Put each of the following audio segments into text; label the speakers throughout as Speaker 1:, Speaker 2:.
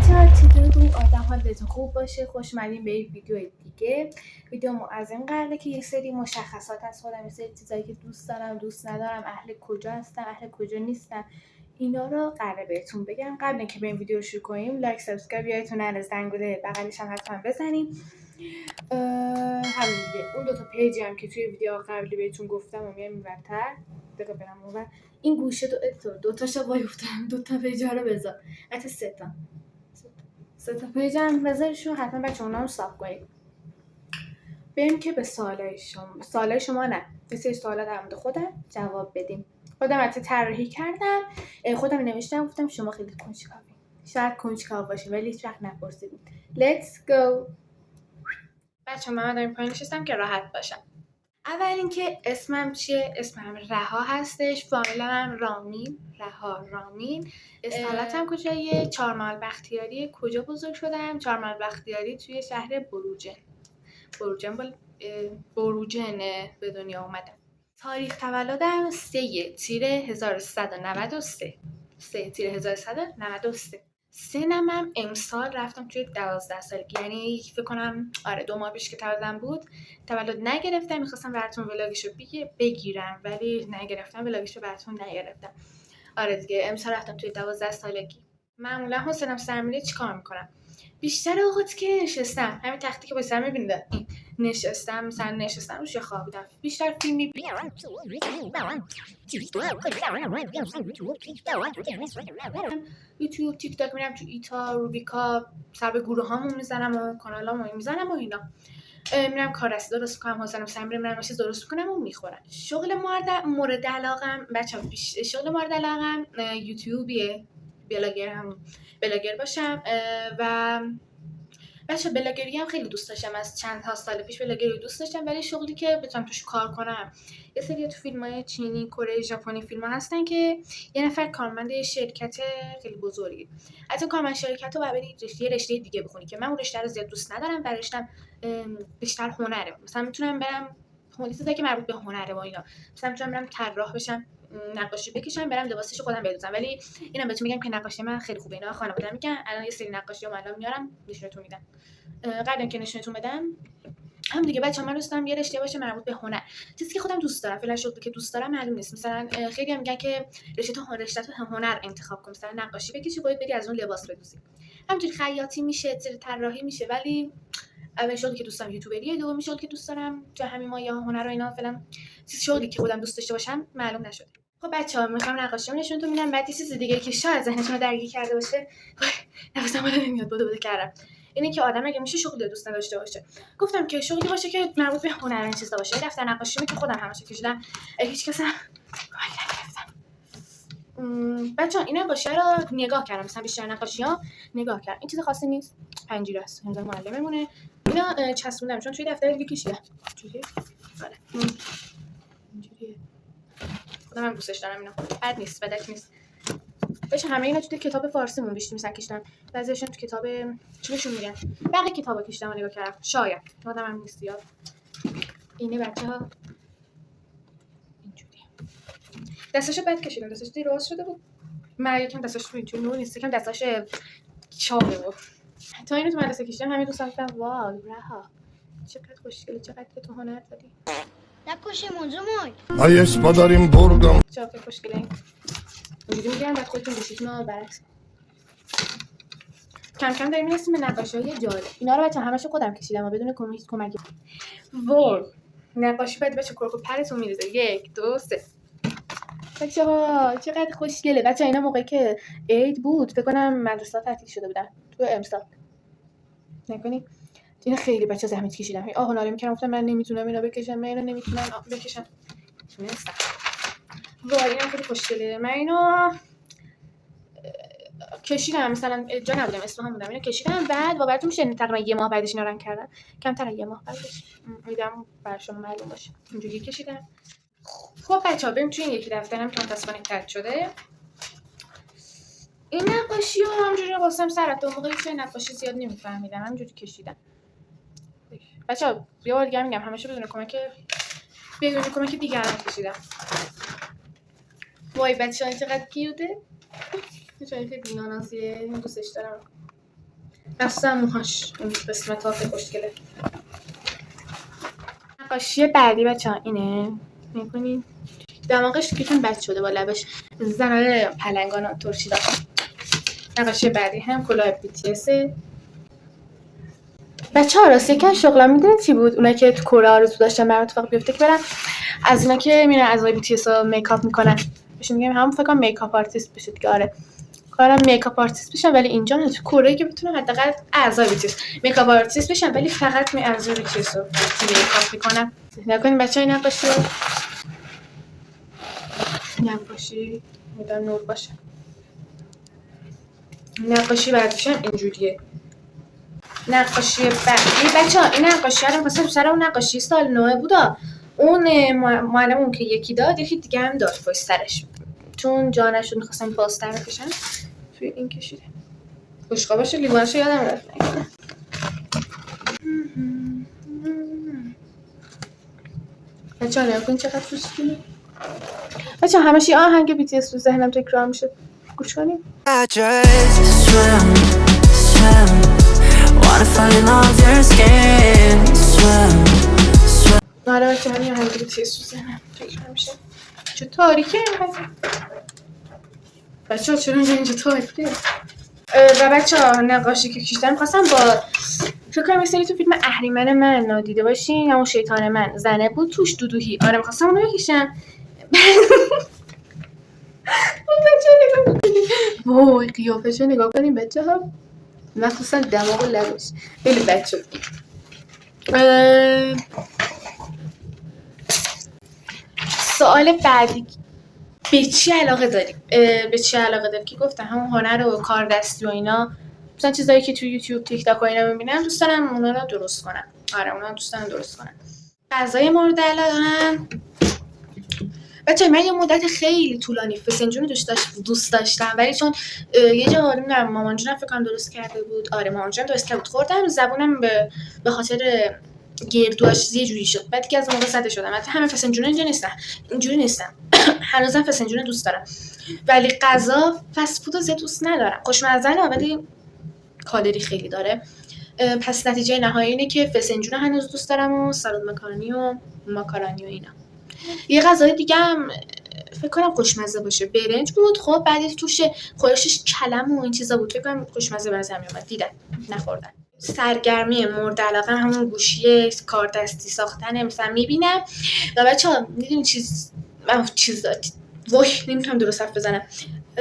Speaker 1: بچه‌ها چطورین؟ آدم حالتون خوب باشه. خوش اومدین به یک ویدیو دیگه. ویدیومو از این قراره که یه سری مشخصات از خودم، یه سری چیزایی که دوست دارم دوست ندارم، اهل کجا هستم اهل کجا نیستم، اینا رو قراره بهتون بگم. قبل اینکه بریم ویدیو رو شروع کنیم لایک سابسکرایب یادتون نره، زنگوله بغلش هم حتما بزنین. همین دیگه. اون دوتا پیجی هم که توی ویدیو قبلی بهتون گفتم و میام اینورتر دقیقا برم اونور. این گوشه دوتاشو وای افتادم. دوتا پیجا رو بذار، حتی سه تا پیج هم بذارشون. حتما بچه اونا رو صاف کنید. بریم که به سوالای شما نه، یه سری سوالا در مورد خودم جواب بدیم. خودم حتی طراحی کردم، خودم نوشتم، گفتم شما خیلی کنجکاوین، شاید کنجکاو باشین ولی هیچ وقت نپرسیدین. Let's go. بچه من دارم پایین نشستم که راحت باشم. اول اینکه اسمم چیه؟ اسمم رها هستش. فامیلم رها رامین. اصالتم کجاییه؟ چهارمحال بختیاری. کجا بزرگ شدم؟ چهارمحال بختیاری توی شهر بروجن به دنیا اومدم. تاریخ تولدم 3 تیر 1193. 3 تیر 1193. سنم هم امسال رفتم توی 12 سالگی، یعنی فکر کنم 2 ماه پیش که تولدم بود. تولد نگرفتم، میخواستم براتون ولاگشو بگیرم ولی نگرفتم، ولاگشو براتون نگرفتم. دیگه امسال رفتم توی 12 سالگی. معمولا حسینم سر میره چیکار میکنم؟ بیشتر اوقات که نشستم، همین تختی که با سر میبینید نشستم روش خوابیدم. بیشتر فیلم میبینم، یوتیوب، تیک تاک میرم، تو ایتا، روبیکا، سر به گروه هامون میزنم و کانالامو میزنم و اینا. میرم کاررسی درست کنم، حسینم سر میره میرم چیز درست کنم و میخورم. شغل مورد علاقم بچه‌ها، شغل مورد علاقم یوتیوبیه. بلاگر باشم و بچه بلاگری هم خیلی دوست داشتم. از چند سال پیش بلاگری دوست داشتم، ولی شغلی که بتونم توش کار کنم، یه سری تو فیلم‌های چینی، کره، ژاپنی فیلم‌ها هستن که یه نفر کارمند شرکت خیلی بزرگی، حتی کارمند شرکت رو برید یه رشته دیگه بخونی که من اون رشته رو زیاد دوست ندارم و رشته‌ام بیشتر هنره. مثلا میتونم برم چیزایی که مربوط به هنره و اینا، مثلا میتونم برم طراح بشم، نقاشی بکشم، برم لباسش خودم بدوزم. ولی اینم بهتون میگم که نقاشی من خیلی خوبه. اینا خانواده میگن الان یه سری نقاشی‌ها من میارم نشونتون میدم. قبل اینکه نشونتون بدم هم دیگه بچه‌ها، من دوستم یه رشته باشه مربوط به هنر، چیزی که خودم دوست دارم. فعلا شغلی که دوست دارم معلوم نیست. مثلا خیلی هم میگن که رشته تو هنر انتخاب کن، مثلا نقاشی بکشی باید بری از اون لباس بدوزی. همینجوری خیاطی میشه، طراحی میشه. ولی اول شغلی که دوستم یوتیوبریه، دومی شغلی که دوست دارم همین ما یا هنر و اینا. فعلا شغلی که خودم دوست داشته باشم معلوم نشده. خب بچه‌ها میخوام نقاشیمو نشونتون میدم. بعد یه چیز دیگه که شاید ذهنتون رو درگیر کرده باشه، نفسم نمیاد بوده کردم، اینه که آدم اگه میشه شغلی دوست نداشته باشه. گفتم که شغلی باشه که مربوط به هنر این چیزا باشه. دفتر نقاشی که خودم همش کشیدم، هیچ کس نگرفتم. بچه‌ها این نقاشی رو نگاه کردم، مثلا بیشتر نقاشی‌ها نگاه کردم. این چیز خاصی نیست، پنجره است، امضا معلممونه. اینا چسبوندم چون توی دفتر دیگه کشیدم. چجوریه؟ آره اینجوریه. خودم هم دوستش دارم. اینا بد نیست، بدک نیست. بچه همه اینا تو کتاب فارسیمون بیشتر مثلا کشیدم، بعضیشون تو کتاب چیشون میگن باقی کتابا کشیدم و نگاه کردم. شاید یادم هم نیست یاد. اینه بچه‌ها اینجوریه. دستاشو بد کشیدم، دستاش درست شده بود. من یکم دستاش رو اینجوری نور نیست، یکم دستاش چاقه بود. تا اینو تو مدرسه کشیدم همه دوستان گفتن واو رها چقدر خوشگله، چقدر تو هنر داری.
Speaker 2: نکشی موزوموی
Speaker 3: Hayes padarim borgam.
Speaker 1: چقدر خوشگله. اینجوری میگن بعد خودتون بشید ما برعکس. کم کم داریم میرسیم به نقاشی‌های جالب. اینا رو بچه‌ها همشو خودم کشیدم و بدون کمکی. وای نقاشی بعد بچه‌ها کرکو پرتون میریزه. 1 2 3. بچه‌ها چقدر خوشگله. بچه‌ها اینا موقعی که عید بود فکر کنم مدرسه تعطیل شده بودن تو امسال. نکنی اینا خیلی بچه‌ها زحمت کشیدن. هنری می‌کردم، گفتم من نمیتونم اینا بکشم، من اینا نمیتونم بکشم. تونستم. وای اینا خیلی خوشگله. من اینو کشیدم، مثلا جا نبودم اصفهان بودم، اینو کشیدم. بعد واقعا میشه تقریبا یه ماه بعدش اینا رنگ کردم، کمتر از یه ماه بعدش. میدم برشون معلوم باشه اینجوری کشیدم. خب بچه‌ها بریم توی این یکی دفترم که متأسفانه ترک شده. این نقاشی‌ها همونجوری قسم سرت، اون موقعی که نقاشی زیاد نمی‌فهمیدم همونجوری کشیدم. بچه‌ها یه بار دیگه میگم همه‌شو بدون کمک دیگران کشیدم. وای بچه‌ها چقدر کیوته. چون خیلی ناناسیه، دوستش دارم. اصلا موهاش این قسمت ها خوشگله. نقاشی بعدی بچه‌ها اینه. می‌بینید دماغش یکم بد شده با لبش زناره پلنگان ترشی داره. نقاشی بعدی هم کلاه BTS. بچه‌ها راست یکم شغلم میدونید چی بود؟ اونایی که تو کره آرزو داشتن برام اتفاق بیفته که برن از اینا که میرن اعضای BTS رو میکاپ میکنن. بهشون میگم همون فکر کنم میکاپ آرتیست بشید که آره. کارم میکاپ آرتیست بشن ولی اینجا نه تو کره که بتونن حداقل اعضای BTS میکاپ آرتیست بشن ولی فقط اعضای BTS رو میکاپ میکنن. نکنین بچه‌ها نقاشی میدم نور باشه. نقاشی بعدش هم اینجوریه. نقاشی بعدی بچه‌ها این نقاشی رو مثلا سر اون نقاشی سال 9 بودا. اون معلمون که یکی داد یکی دیگه هم داد پشت سرش. چون جانشون می‌خواستن پاستر بکشن توی این کشیده. بشقابش لیوانش یادم رفت. بچه‌ها نگاه چقدر خوشگله. بچه‌ها همش یه آهنگ BTS تو ذهنم تکرار میشه. گوش کنیم.
Speaker 4: I just swim, wanna fall in love your skin, swim.
Speaker 1: آره بچه‌ها همین آهنگ BTS تو ذهنم تکرار میشه. چه تاریکه اینقدر. بچه‌ها چرا اینجا تاریکه؟ و بچه‌ها نقاشی که کشیدم خواستم با فکر کنم مثلا تو فیلم اهریمن من دیده باشین همون شیطان من زنه بود توش دودوهی. آره می‌خواستم اونو بکشم. وای قیافش رو نگاه کنیم بچه‌ها. مخصوصا دماغ و لبش خیلی بد شد. سوال بعدی به چی علاقه داری؟ به چی علاقه داری که گفتم همون هنر و کار دستی و اینا مثلا چیزایی که تو یوتیوب تیک تاک و اینا میبینم دوست دارم اونا رو درست کنم. آره اونا دوست دارم درست کنم. غذای مورد علاقه‌ام بچه من یه مدت خیلی طولانی فسنجون دوست داشتم ولی چون یه جا نمیدونم مامان جونم فکر کنم درست کرده بود. آره مامان جونم درست کرده بود خوردم زبونم به خاطر گردوهاش یه جوری شد. بعد که از موقع زده شدم. البته همه فسنجون اینجوری نیستن. هنوزم فسنجون دوست دارم ولی غذا فست فود زیاد دوست ندارم. خوشمزه ولی کالری خیلی داره. پس نتیجه نهایی اینه که فسنجون هنوز دوست دارم و سالاد ماکارونی و اینا. یه غذای دیگه هم فکر کنم خوشمزه باشه برنج بود. خب بعد توش خورشش کلم و این چیزا بود. فکر کنم خوشمزه به نظر میومد. دیدم نخوردم. سرگرمی مورد علاقه همون گوشی کار دستی ساختنه مثلا میبینم. و بچه‌ها میدونید چیز وای نمیتونم درست حرف بزنم.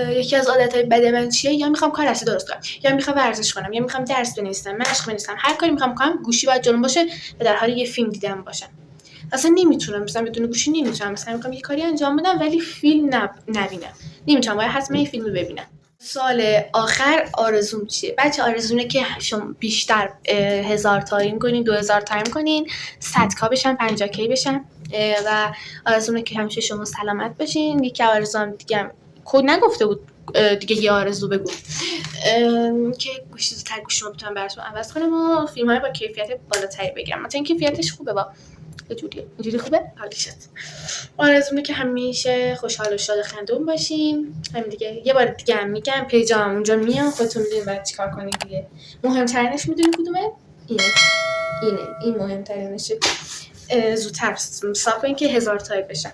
Speaker 1: یکی از عادتهای بد من چیه؟ یا میخوام کار دستی درست کنم یا میخوام ورزش کنم یا میخوام درس بنویسم مشق بنویسم. هر کاری میخوام کنم گوشی باید جلوم باشه و در حال یه فیلم دیدن باشم. اصلا نمیتونم مثلا بدون گوشی نمیتونم مثلا میخوام یه کاری انجام بدم ولی فیلم نبینم. نمیتونم باید حتما یه فیلم ببینم. سال آخر آرزوم چیه؟ بچه آرزومه که شما بیشتر 1000 تایم کنین 2000 تایم کنین 100k بشن 50k بشن و آرزومه که همیشه شما سلامت باشین. یکی آرزوام دیگه کد نگفته بود دیگه یه آرزو بگو که زودتر گوشیمو بتونم براتون عوض کنم و فیلم‌های با کیفیت بالاتری بگیرم. مثلا این کیفیتش خوبه با اینجوری خوبه حالی شد. آرزومه که همیشه خوشحال و شاد و خندون باشیم. همین دیگه. یه بار دیگه هم میگم پیجام اونجا میام خودتون میدونید بعد چیکار کنید دیگه. مهمترینش میدونید کدومه؟ این مهمترینشه. زودتر صاف کنین که 1000 تایپ بشن.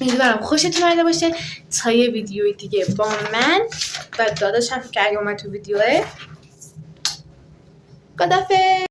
Speaker 1: امیدوارم خوشتون اومده باشه تا یه ویدیوی دیگه با من و داداشم که اگه اومد تو ویدیوه. خدافظ.